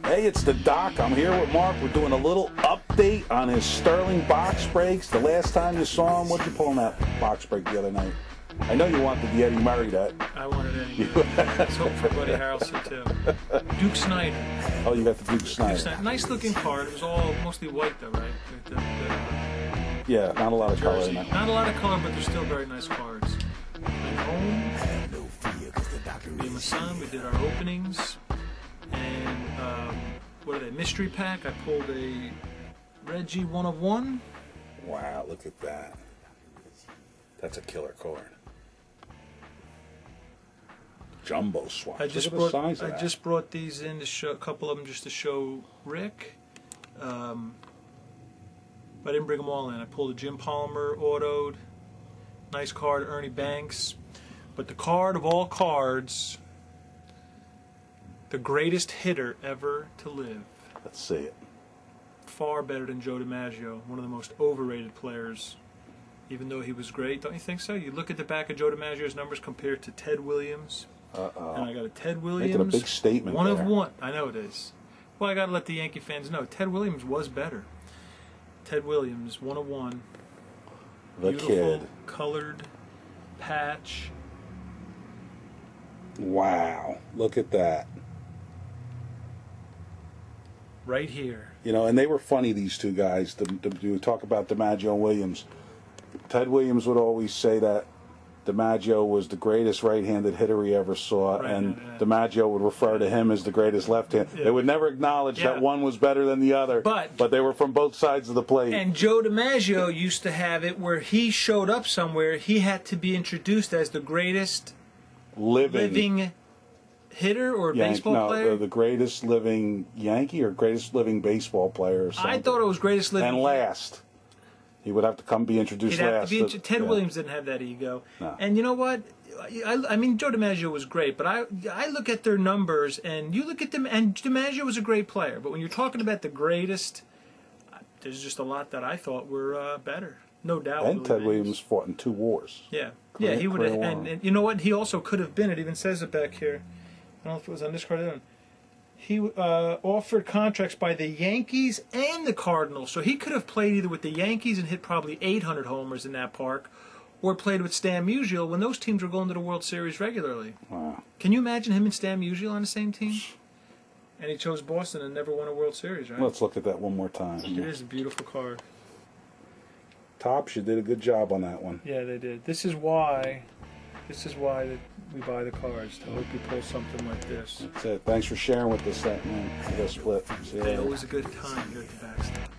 Hey, it's the Doc. I'm here with Mark. We're doing a little update on his Sterling box breaks. The last time you saw him, what'd you pull on that box break the other night? I know you wanted the Eddie Murray that. I wanted Eddie Murray. Let's hope for Buddy Harrelson, too. Duke Snider. Oh, you got the Duke Snider. Nice looking card. It was all mostly white, though, right? Yeah, not a lot of color in it. Not a lot of color, but they're still very nice cards. Went home. Me and my son, we did our openings. And, what are they? Mystery pack. I pulled a Reggie 1 of 1. Wow, look at that. That's a killer card. Jumbo swap. I just brought these in to show a couple of them just to show Rick. But I didn't bring them all in. I pulled a Jim Palmer autoed. Nice card, Ernie Banks. But the card of all cards, the greatest hitter ever to live. Let's see it. Far better than Joe DiMaggio, one of the most overrated players. Even though he was great, don't you think so? You look at the back of Joe DiMaggio's numbers compared to Ted Williams. And I got a Ted Williams. Making a big statement. One of one. I know it is. Well, I got to let the Yankee fans know. Ted Williams was better. Ted Williams, 1 of 1. The Beautiful, kid. Colored patch. Wow. Look at that. Right here. You know, and they were funny, these two guys, to talk about DiMaggio and Williams. Ted Williams would always say that DiMaggio was the greatest right-handed hitter he ever saw, and DiMaggio would refer to him as the greatest left-hand. They would never acknowledge that one was better than the other, but they were from both sides of the plate. And Joe DiMaggio used to have it where he showed up somewhere, he had to be introduced as the greatest living hitter or baseball player? No, the greatest living Yankee or greatest living baseball player or something. I thought it was greatest living. And last. He would have to come be introduced last. Ted Williams didn't have that ego. No. And you know what? I mean, Joe DiMaggio was great, but I look at their numbers, and you look at them, and DiMaggio was a great player. But when you're talking about the greatest, there's just a lot that I thought were better. No doubt. And Ted Williams fought in 2 wars. Yeah. He would have. And you know what? He also could have been, it even says it back here. I don't know if it was on this card. He offered contracts by the Yankees and the Cardinals, so he could have played either with the Yankees and hit probably 800 homers in that park, or played with Stan Musial when those teams were going to the World Series regularly. Wow. Can you imagine him and Stan Musial on the same team? And he chose Boston and never won a World Series, right? Let's look at that one more time. It is a beautiful card. Topps, you did a good job on that one. Yeah, they did. This is why we buy the cards, to hope you pull something like this. That's it. Thanks for sharing with us that, man. We got split. See you later. Always a good time here at the Backstop.